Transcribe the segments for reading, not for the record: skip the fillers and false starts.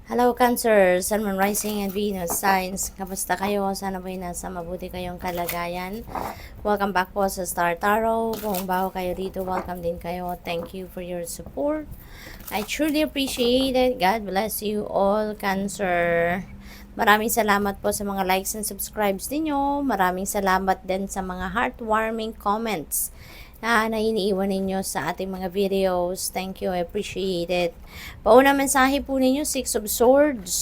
Hello Cancer, Sun, Moon, Rising, and Venus signs. Kamusta kayo? Sana po'y nasa mabuti kayong kalagayan. Welcome back po sa Star Tarot. Kung bago kayo rito, welcome din kayo. Thank you for your support. I truly appreciate it. God bless you all, Cancer. Maraming salamat po sa mga likes and subscribes ninyo. Maraming salamat din sa mga heartwarming comments na iniiwan ninyo sa ating mga videos. Thank you, I appreciate it. Pauna mensahe po ninyo, Six of Swords.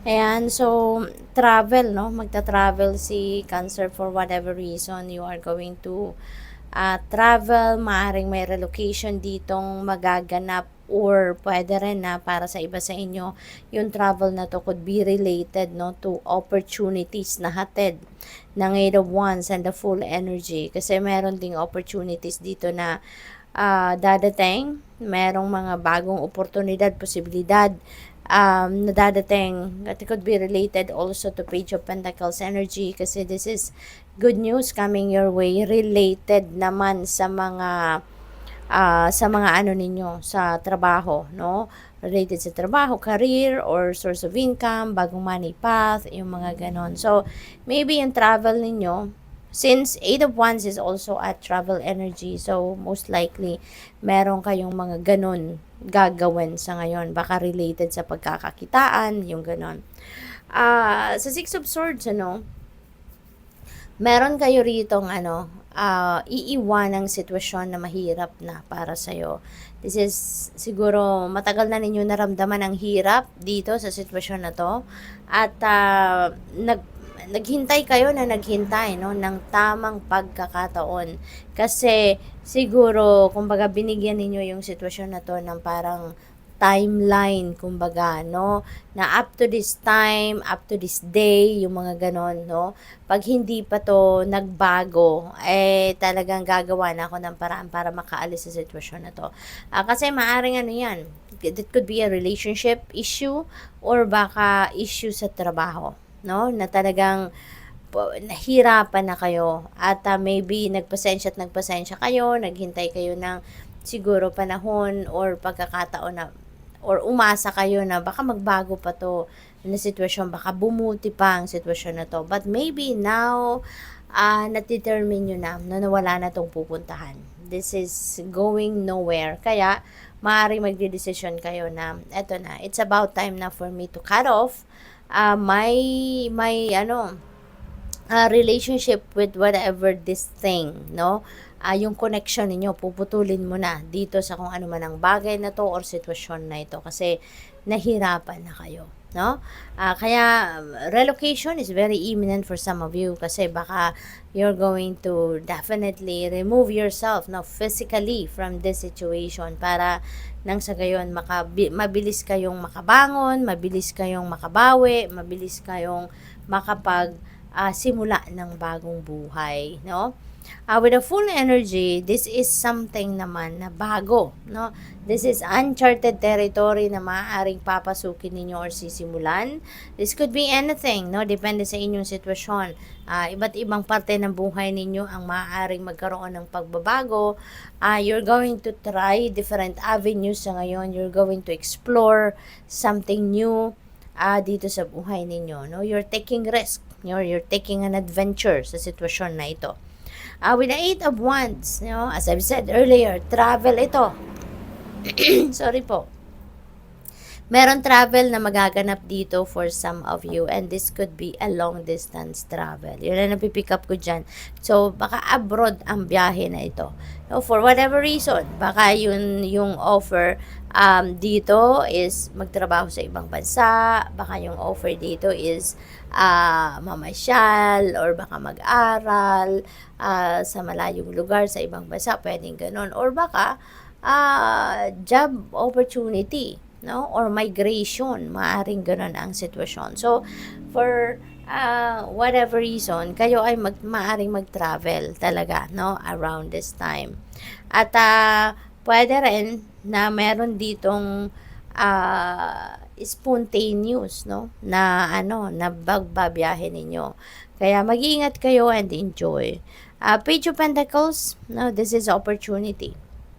Ayan, so, travel, no? Magta-travel si Cancer for whatever reason. You are going to travel, maaring may relocation ditong magaganap or pwede rin na para sa iba sa inyo, yung travel na to could be related no to opportunities na hatid ng Eight of Wands and the full energy. Kasi meron ding opportunities dito na dadating, merong mga bagong oportunidad, posibilidad na dadating. It could be related also to Page of Pentacles energy kasi this is good news coming your way related naman sa mga ano ninyo sa trabaho, no? Related sa trabaho, career, or source of income, bagong money path, yung mga ganon. So, maybe yung travel ninyo, since Eight of Wands is also at travel energy, so most likely, meron kayong mga ganon gagawin sa ngayon. Baka related sa pagkakakitaan, yung ganon. Sa Six of Swords, meron kayo ritong iiwanang sitwasyon na mahirap na para sa'yo. This is siguro matagal na ninyo naramdaman ang hirap dito sa sitwasyon na to. At naghintay kayo na naghintay no, ng tamang pagkakataon. Kasi siguro, kumbaga binigyan ninyo yung sitwasyon na to ng parang timeline, kumbaga, no? Na up to this time, up to this day, yung mga ganon, no? Pag hindi pa to nagbago, talagang gagawa na ako ng paraan para makaalis sa sitwasyon na to. Kasi maaring yan, it could be a relationship issue or baka issue sa trabaho, no? Na talagang nahirapan na kayo at maybe nagpasensya kayo, naghintay kayo ng siguro panahon or pagkakataon na or umasa kayo na baka magbago pa to na sitwasyon, baka bumuti pa ang sitwasyon na to. But maybe now, na-determine nyo na nawala na tong pupuntahan. This is going nowhere. Kaya, maaaring magdedesisyon kayo na, eto na, it's about time na for me to cut off relationship with whatever this thing, no? Yung connection ninyo, puputulin mo na dito sa kung ano man ang bagay na to or sitwasyon na ito kasi nahirapan na kayo, no? Kaya relocation is very imminent for some of you kasi baka you're going to definitely remove yourself no physically from this situation para nang sa gayon mabilis kayong makabangon, mabilis kayong makabawi, mabilis kayong makapag simula ng bagong buhay, no? With a full energy, this is something naman na bago, no? This is uncharted territory na maaaring papasukin ninyo or sisimulan. This could be anything, no? Depende sa inyong sitwasyon. Iba't ibang parte ng buhay ninyo ang maaaring magkaroon ng pagbabago. You're going to try different avenues sa ngayon. You're going to explore something new dito sa buhay ninyo, no? You're taking risk. You're taking an adventure sa sitwasyon na ito. With the Eight of Wands, as I've said earlier, travel ito. Sorry po. Meron travel na magaganap dito for some of you and this could be a long distance travel. Yun na napipick up ko dyan. So, baka abroad ang biyahe na ito. No, for whatever reason, baka yung offer dito is magtrabaho sa ibang bansa, baka yung offer dito is mamasyal or baka mag-aral sa malayong lugar sa ibang bansa, pwedeng ganun. Or baka job opportunity, no? Or migration, maaring ganun ang sitwasyon. So, for whatever reason, kayo ay maaring mag-travel talaga, no? Around this time. At pwede rin na meron ditong spontaneous, no? Na na bagbabiyahe ninyo. Kaya mag-iingat kayo and enjoy. Page of Pentacles, no? This is opportunity.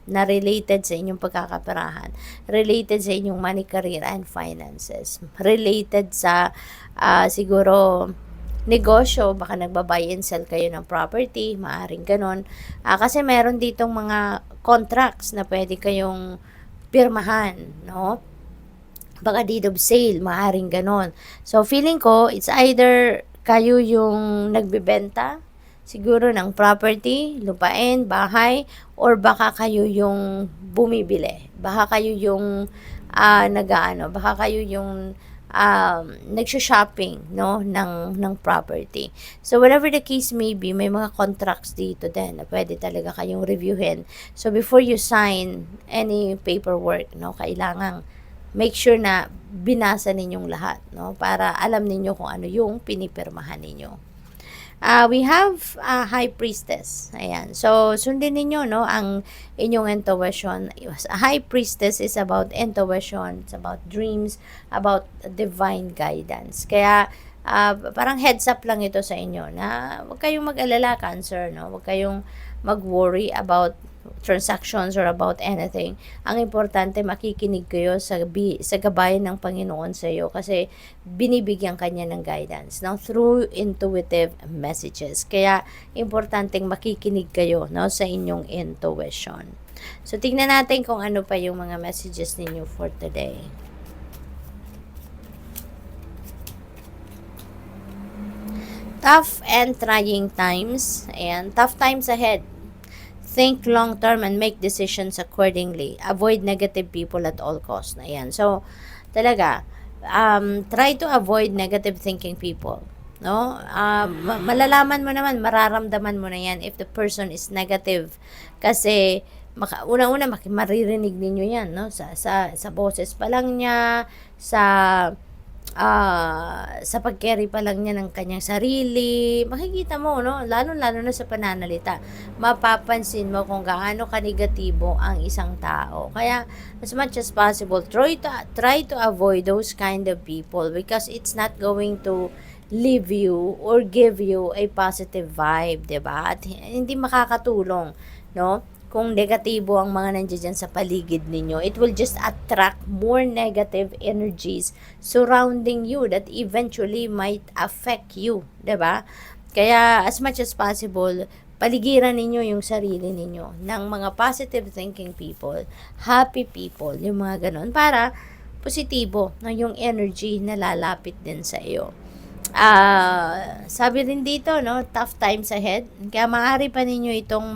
na related sa inyong pagkakaperahan, related sa inyong money, career, and finances, related sa siguro negosyo, baka nagba-buy and sell kayo ng property, maaring ganon. Kasi meron ditong mga contracts na pwede kayong pirmahan, no? Baka deed of sale, maaring ganon. So, feeling ko, it's either kayo yung nagbebenta, siguro ng property, lupain, bahay, or baka kayo yung bumibili. Baka kayo yung baka kayo yung nagsho-shopping, no, ng property. So whatever the case may be, may mga contracts dito din na pwede talaga kayong reviewin. So before you sign any paperwork, no, kailangang make sure na binasa ninyong lahat, no, para alam ninyo kung ano yung pinipirmahan ninyo. We have a high priestess. Ayan. So, sundin ninyo, no, ang inyong intuition. A high priestess is about intuition, it's about dreams, about divine guidance. Kaya, parang heads up lang ito sa inyo na huwag kayong mag-alala, Cancer, no? Huwag kayong mag-worry about transactions or about anything. Ang importante, makikinig kayo sa gabayan ng Panginoon sa iyo kasi binibigyan kanya ng guidance, no, through intuitive messages. Kaya importanteng makikinig kayo, no, sa inyong intuition. So tingnan natin kung ano pa yung mga messages ninyo for today. Tough and trying times, and tough times ahead. Think long term and make decisions accordingly. Avoid negative people at all costs. Ayan. So, talaga, try to avoid negative thinking people. No? Malalaman mo naman, mararamdaman mo na yan if the person is negative. Kasi, una-una, maririnig ninyo yan, no? Sa boses pa lang niya, sa pag-carry pa lang niya ng kanyang sarili, makikita mo, no, lalo-lalo na sa pananalita, mapapansin mo kung gaano ka-negatibo ang isang tao. Kaya, as much as possible, try to avoid those kind of people because it's not going to leave you or give you a positive vibe, 'di ba? At hindi makakatulong, no? Kung negatibo ang mga nandiyan sa paligid ninyo, it will just attract more negative energies surrounding you that eventually might affect you, 'di ba? Kaya as much as possible, paligiran ninyo yung sarili ninyo ng mga positive thinking people, happy people, yung mga ganon, para positibo na yung energy na lalapit din sa iyo. Sabi rin dito, no, tough times ahead. Kaya maaari pa ninyo itong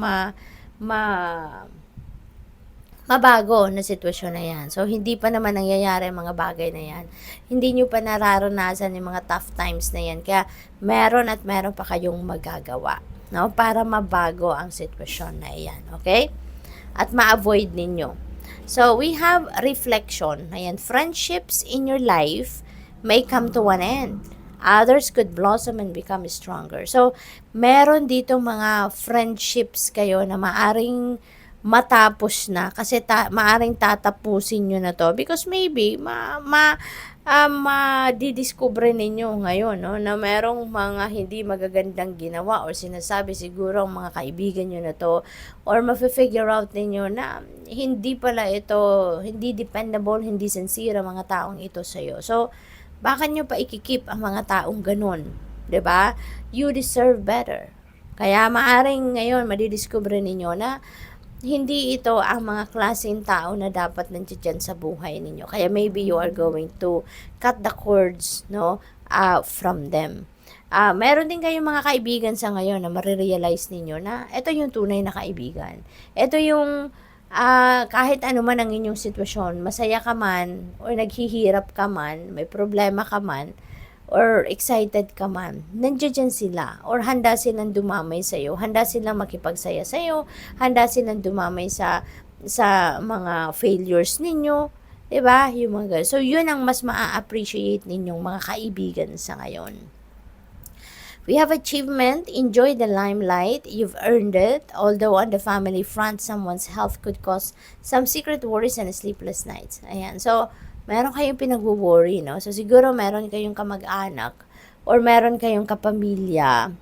mabago na sitwasyon na yan. So, hindi pa naman nangyayari ang mga bagay na yan. Hindi nyo pa nararanasan yung mga tough times na yan. Kaya, meron pa kayong magagawa, no? Para mabago ang sitwasyon na yan. Okay? At ma-avoid ninyo. So, we have reflection. Ayan, friendships in your life may come to an end. Others could blossom and become stronger. So, meron dito mga friendships kayo na maaring matapos na kasi maaring tatapusin nyo na to because maybe madidiscover ninyo ngayon, no, na merong mga hindi magagandang ginawa or sinasabi siguro ang mga kaibigan nyo na to, or mafe-figure out ninyo na hindi pala ito, hindi dependable, hindi sincere mga taong ito sa'yo. So, baka nyo pa ikikip ang mga taong ganun, 'di ba? You deserve better. Kaya maaring ngayon madidiscover ninyo na hindi ito ang mga klaseng tao na dapat nandiyan sa buhay ninyo. Kaya maybe you are going to cut the cords, no, from them. Meron din kayong mga kaibigan sa ngayon na marirealize ninyo na ito yung tunay na kaibigan. Ito yung kahit ano man ang inyong sitwasyon, masaya ka man, or naghihirap ka man, may problema ka man, or excited ka man, nandiyan sila, or handa silang dumamay sa iyo, handa silang makipagsaya sa iyo, handa silang dumamay sa mga failures ninyo, 'di ba? Yung mga so yun ang mas maa-appreciate ninyong mga kaibigan sa ngayon. We have achievement, enjoy the limelight, you've earned it, although on the family front, someone's health could cause some secret worries and sleepless nights. Ayan, so, meron kayong pinag-worry, no? So, siguro meron kayong kamag-anak or meron kayong kapamilya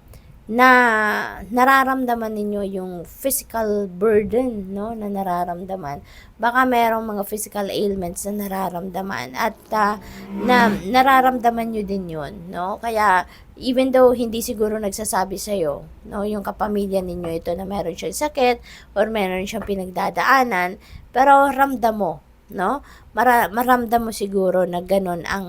na nararamdaman ninyo yung physical burden, no, na nararamdaman. Baka merong mga physical ailments na nararamdaman at na nararamdaman nyo din yun, no? Kaya even though hindi siguro nagsasabi sa'yo, no, yung kapamilya ninyo ito na meron siyang sakit or meron siyang pinagdadaanan, pero ramdam mo, no? Maramdam mo siguro na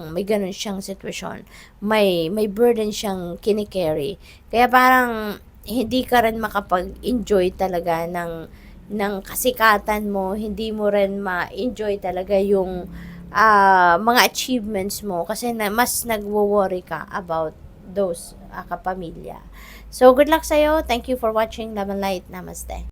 may ganun siyang sitwasyon. May burden siyang kini-carry. Kaya parang hindi ka rin makapag-enjoy talaga ng kasikatan mo, hindi mo rin ma-enjoy talaga yung mga achievements mo kasi mas nagwo-worry ka about those kapamilya. So, good luck sa'yo. Thank you for watching Love and Light. Namaste.